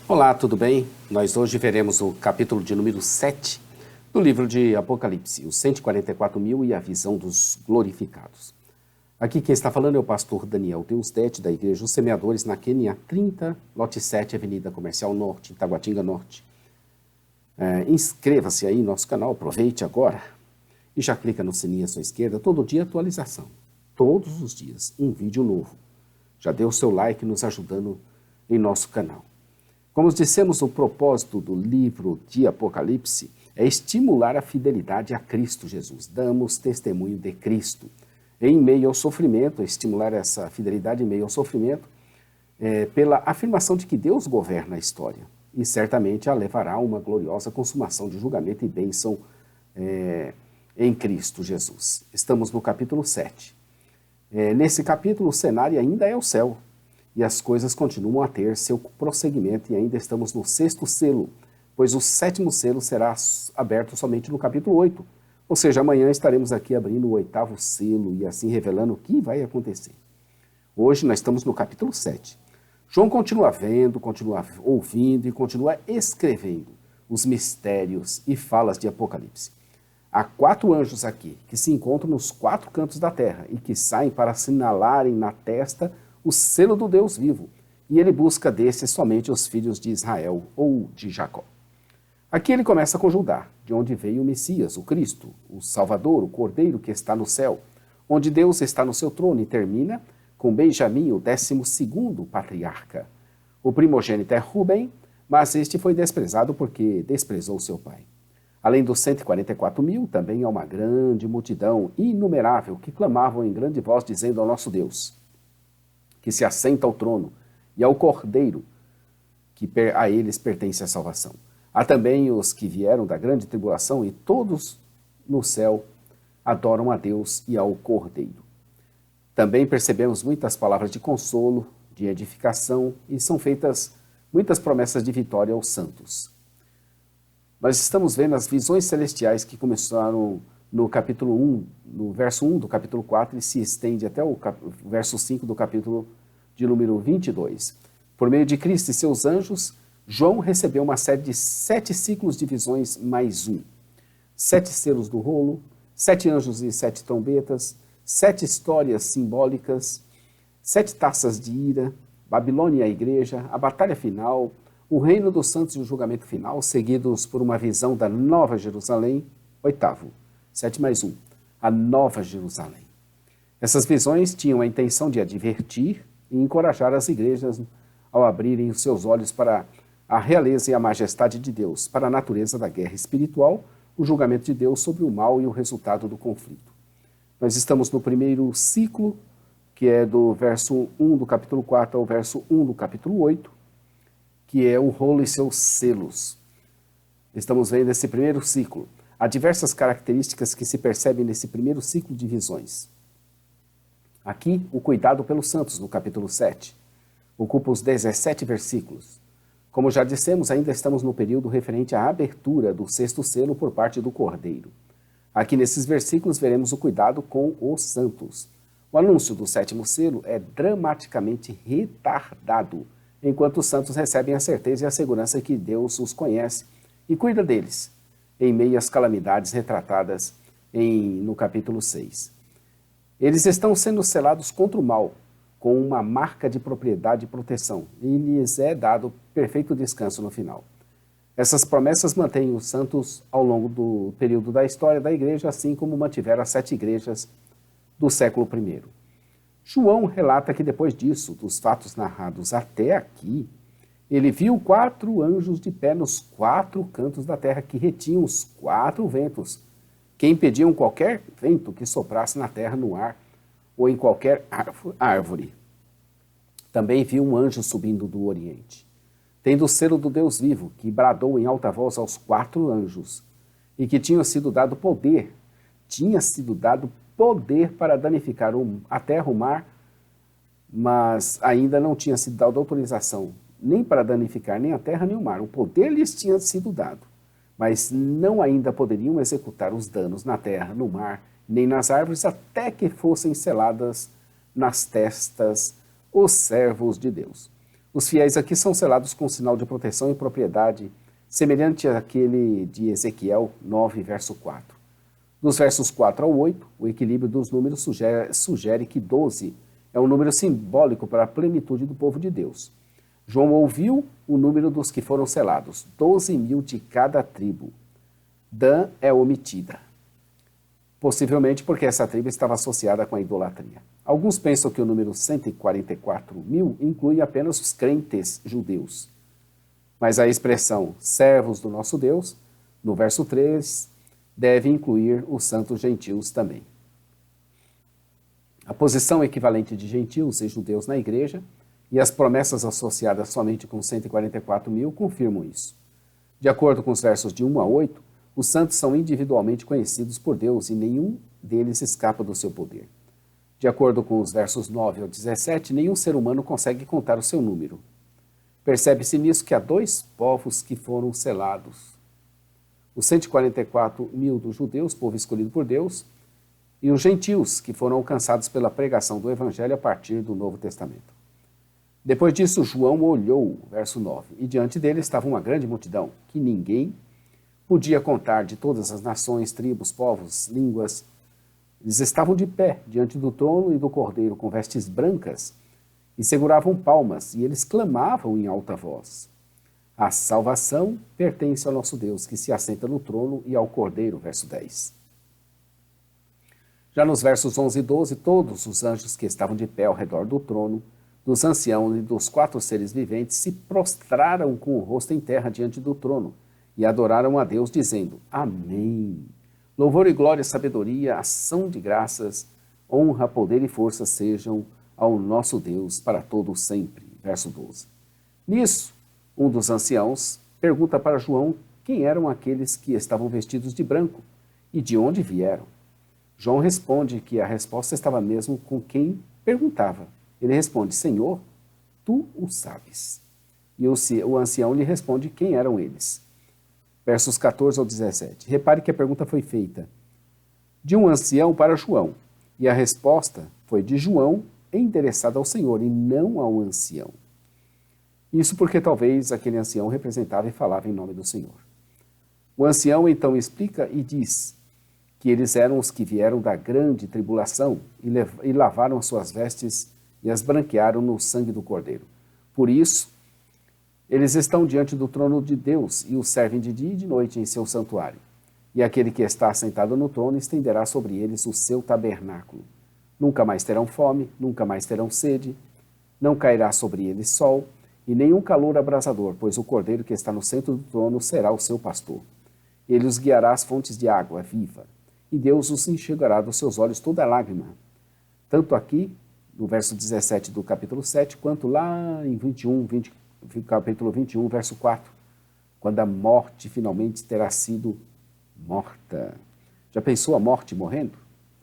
Olá, tudo bem? Nós hoje veremos o capítulo de número 7 do livro de Apocalipse, os 144.000 e a visão dos glorificados. Aqui quem está falando é o pastor Daniel Teustete, da Igreja dos Semeadores, na Quênia 30, lote 7, Avenida Comercial Norte, em Taguatinga Norte. Inscreva-se aí no nosso canal, aproveite agora e já clica no sininho à sua esquerda, todo dia atualização. Todos os dias, um vídeo novo. Já dê o seu like nos ajudando em nosso canal. Como dissemos, o propósito do livro de Apocalipse é estimular a fidelidade a Cristo Jesus. Damos testemunho de Cristo. Em meio ao sofrimento, estimular essa fidelidade em meio ao sofrimento, pela afirmação de que Deus governa a história. E certamente a levará a uma gloriosa consumação de julgamento e bênção em Cristo Jesus. Estamos no capítulo 7. Nesse capítulo, o cenário ainda é o céu. E as coisas continuam a ter seu prosseguimento e ainda estamos no 6º selo, pois o 7º selo será aberto somente no capítulo 8. Ou seja, amanhã estaremos aqui abrindo o 8º selo e assim revelando o que vai acontecer. Hoje nós estamos no capítulo 7. João continua vendo, continua ouvindo e continua escrevendo os mistérios e falas de Apocalipse. Há 4 anjos aqui que se encontram nos 4 cantos da terra e que saem para assinalarem na testa o selo do Deus vivo, e ele busca desses somente os filhos de Israel ou de Jacó. Aqui ele começa com Judá, de onde veio o Messias, o Cristo, o Salvador, o Cordeiro que está no céu, onde Deus está no seu trono, e termina com Benjamim, o 12º patriarca. O primogênito é Rubem, mas este foi desprezado porque desprezou seu pai. Além dos 144.000, também há uma grande multidão inumerável que clamavam em grande voz, dizendo ao nosso Deus, que se assenta ao trono, e ao Cordeiro, que a eles pertence a salvação. Há também os que vieram da grande tribulação, e todos no céu adoram a Deus e ao Cordeiro. Também percebemos muitas palavras de consolo, de edificação, e são feitas muitas promessas de vitória aos santos. Nós estamos vendo as visões celestiais que começaram no capítulo 1, no verso 1 do capítulo 4, e se estende até o verso 5 do capítulo de número 22. Por meio de Cristo e seus anjos, João recebeu uma série de 7 ciclos de visões mais um. 7 selos do rolo, 7 anjos e 7 trombetas, 7 histórias simbólicas, 7 taças de ira, Babilônia e a igreja, a batalha final, o reino dos santos e o julgamento final, seguidos por uma visão da Nova Jerusalém, 8º. 7 mais 1, a Nova Jerusalém. Essas visões tinham a intenção de advertir e encorajar as igrejas ao abrirem os seus olhos para a realeza e a majestade de Deus, para a natureza da guerra espiritual, o julgamento de Deus sobre o mal e o resultado do conflito. Nós estamos no primeiro ciclo, que é do verso 1 do capítulo 4 ao verso 1 do capítulo 8, que é o rolo e seus selos. Estamos vendo esse primeiro ciclo. Há diversas características que se percebem nesse primeiro ciclo de visões. Aqui, o cuidado pelos santos, no capítulo 7. Ocupa os 17 versículos. Como já dissemos, ainda estamos no período referente à abertura do 6º selo por parte do Cordeiro. Aqui nesses versículos veremos o cuidado com os santos. O anúncio do 7º selo é dramaticamente retardado, enquanto os santos recebem a certeza e a segurança que Deus os conhece e cuida deles, em meio às calamidades retratadas no capítulo 6. Eles estão sendo selados contra o mal, com uma marca de propriedade e proteção, e lhes é dado perfeito descanso no final. Essas promessas mantêm os santos ao longo do período da história da igreja, assim como mantiveram as 7 igrejas do século I. João relata que depois disso, dos fatos narrados até aqui, ele viu 4 anjos de pé nos 4 cantos da terra que retinham os 4 ventos, que impediam qualquer vento que soprasse na terra, no ar ou em qualquer árvore. Também viu um anjo subindo do oriente, tendo o selo do Deus vivo, que bradou em alta voz aos 4 anjos, e que tinha sido dado poder para danificar a terra, o mar, mas ainda não tinha sido dada autorização nem para danificar nem a terra nem o mar. O poder lhes tinha sido dado, mas não ainda poderiam executar os danos na terra, no mar, nem nas árvores, até que fossem seladas nas testas os servos de Deus. Os fiéis aqui são selados com sinal de proteção e propriedade, semelhante àquele de Ezequiel 9, verso 4. Dos versos 4 ao 8, o equilíbrio dos números sugere que 12 é um número simbólico para a plenitude do povo de Deus. João ouviu o número dos que foram selados, 12.000 de cada tribo. Dan é omitida, possivelmente porque essa tribo estava associada com a idolatria. Alguns pensam que o número 144.000 inclui apenas os crentes judeus. Mas a expressão servos do nosso Deus, no verso 3, deve incluir os santos gentios também. A posição equivalente de gentios e judeus na igreja e as promessas associadas somente com 144.000 confirmam isso. De acordo com os versos de 1 a 8, os santos são individualmente conhecidos por Deus e nenhum deles escapa do seu poder. De acordo com os versos 9 ao 17, nenhum ser humano consegue contar o seu número. Percebe-se nisso que há dois povos que foram selados. Os 144.000 dos judeus, povo escolhido por Deus, e os gentios, que foram alcançados pela pregação do Evangelho a partir do Novo Testamento. Depois disso, João olhou, verso 9, e diante dele estava uma grande multidão, que ninguém podia contar, de todas as nações, tribos, povos, línguas. Eles estavam de pé diante do trono e do Cordeiro com vestes brancas e seguravam palmas, e eles clamavam em alta voz. A salvação pertence ao nosso Deus, que se assenta no trono, e ao Cordeiro, verso 10. Já nos versos 11 e 12, todos os anjos que estavam de pé ao redor do trono, dos anciãos e dos 4 seres viventes, se prostraram com o rosto em terra diante do trono e adoraram a Deus, dizendo: Amém. Louvor e glória, sabedoria, ação de graças, honra, poder e força sejam ao nosso Deus para todo sempre. Verso 12. Nisso, um dos anciãos pergunta para João quem eram aqueles que estavam vestidos de branco e de onde vieram. João responde que a resposta estava mesmo com quem perguntava. Ele responde: Senhor, tu o sabes. E o ancião lhe responde quem eram eles. Versos 14 ao 17. Repare que a pergunta foi feita de um ancião para João, e a resposta foi de João endereçada ao Senhor e não ao ancião. Isso porque talvez aquele ancião representava e falava em nome do Senhor. O ancião então explica e diz que eles eram os que vieram da grande tribulação e lavaram as suas vestes e as branquearam no sangue do Cordeiro. Por isso, eles estão diante do trono de Deus e o servem de dia e de noite em seu santuário. E aquele que está sentado no trono estenderá sobre eles o seu tabernáculo. Nunca mais terão fome, nunca mais terão sede, não cairá sobre eles sol e nenhum calor abrasador, pois o Cordeiro que está no centro do trono será o seu pastor. Ele os guiará às fontes de água viva, e Deus os enxugará dos seus olhos toda lágrima, tanto aqui, no verso 17 do capítulo 7, quanto lá em capítulo 21, verso 4, quando a morte finalmente terá sido morta. Já pensou a morte morrendo?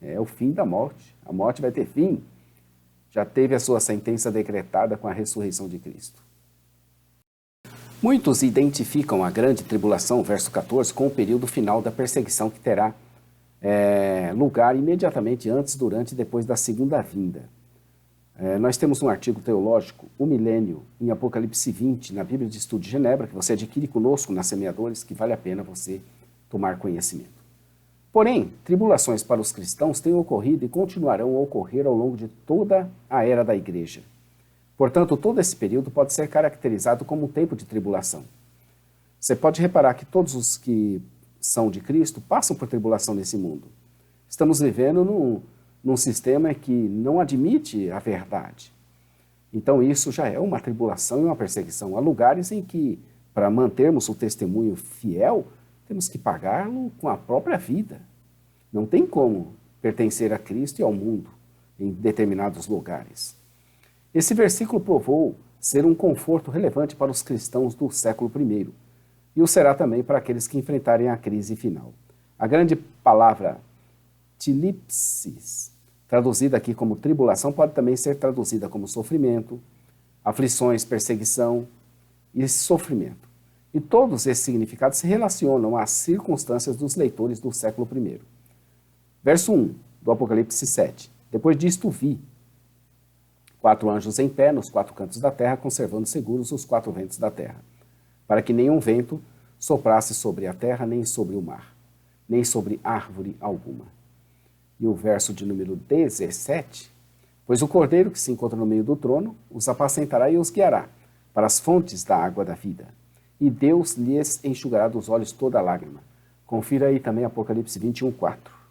É o fim da morte. A morte vai ter fim. Já teve a sua sentença decretada com a ressurreição de Cristo. Muitos identificam a grande tribulação, verso 14, com o período final da perseguição que terá lugar imediatamente antes, durante e depois da segunda vinda. Nós temos um artigo teológico, O Milênio, em Apocalipse 20, na Bíblia de Estudo de Genebra, que você adquire conosco na Semeadores, que vale a pena você tomar conhecimento. Porém, tribulações para os cristãos têm ocorrido e continuarão a ocorrer ao longo de toda a era da igreja. Portanto, todo esse período pode ser caracterizado como um tempo de tribulação. Você pode reparar que todos os que são de Cristo passam por tribulação nesse mundo. Estamos vivendo num sistema que não admite a verdade. Então isso já é uma tribulação e uma perseguição. Há lugares em que, para mantermos o testemunho fiel, temos que pagá-lo com a própria vida. Não tem como pertencer a Cristo e ao mundo em determinados lugares. Esse versículo provou ser um conforto relevante para os cristãos do século I, e o será também para aqueles que enfrentarem a crise final. A grande palavra tilipsis, traduzida aqui como tribulação, pode também ser traduzida como sofrimento, aflições, perseguição e sofrimento. E todos esses significados se relacionam às circunstâncias dos leitores do século I. Verso 1 do Apocalipse 7. Depois disto vi, 4 anjos em pé nos 4 cantos da terra, conservando seguros os 4 ventos da terra, para que nenhum vento soprasse sobre a terra, nem sobre o mar, nem sobre árvore alguma. E o verso de número 17, pois o cordeiro que se encontra no meio do trono os apacentará e os guiará para as fontes da água da vida. E Deus lhes enxugará dos olhos toda lágrima. Confira aí também Apocalipse 21:4.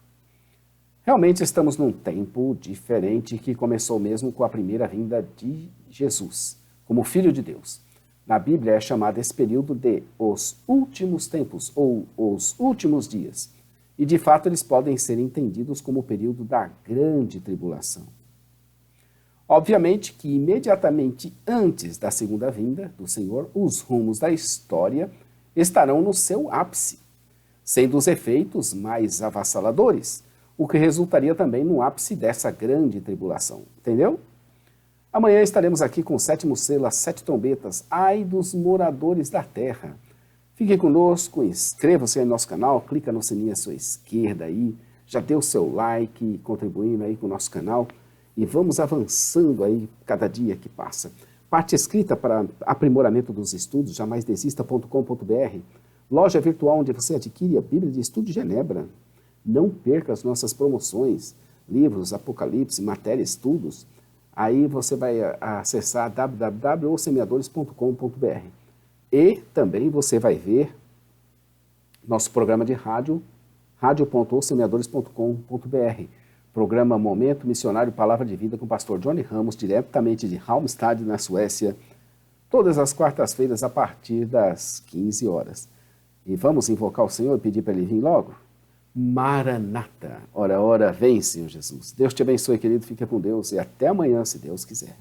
Realmente estamos num tempo diferente que começou mesmo com a primeira vinda de Jesus, como Filho de Deus. Na Bíblia é chamado esse período de os últimos tempos ou os últimos dias. E de fato eles podem ser entendidos como o período da grande tribulação. Obviamente que imediatamente antes da segunda vinda do Senhor, os rumos da história estarão no seu ápice, sendo os efeitos mais avassaladores, o que resultaria também no ápice dessa grande tribulação. Entendeu? Amanhã estaremos aqui com o 7º selo, as 7 trombetas, ai dos moradores da terra. Fique conosco, inscreva-se aí no nosso canal, clica no sininho à sua esquerda aí, já dê o seu like, contribuindo aí com o nosso canal e vamos avançando aí cada dia que passa. Parte escrita para aprimoramento dos estudos, jamaisdesista.com.br, loja virtual onde você adquire a Bíblia de Estudo de Genebra. Não perca as nossas promoções, livros, Apocalipse, matéria, estudos. Aí você vai acessar www.osemeadores.com.br e também você vai ver nosso programa de rádio, radio.osemeadores.com.br, programa Momento Missionário Palavra de Vida com o pastor Johnny Ramos, diretamente de Halmstad, na Suécia, todas as quartas-feiras a partir das 15 horas. E vamos invocar o Senhor e pedir para Ele vir logo? Maranata, ora, ora, vem, Senhor Jesus. Deus te abençoe, querido, fica com Deus e até amanhã, se Deus quiser.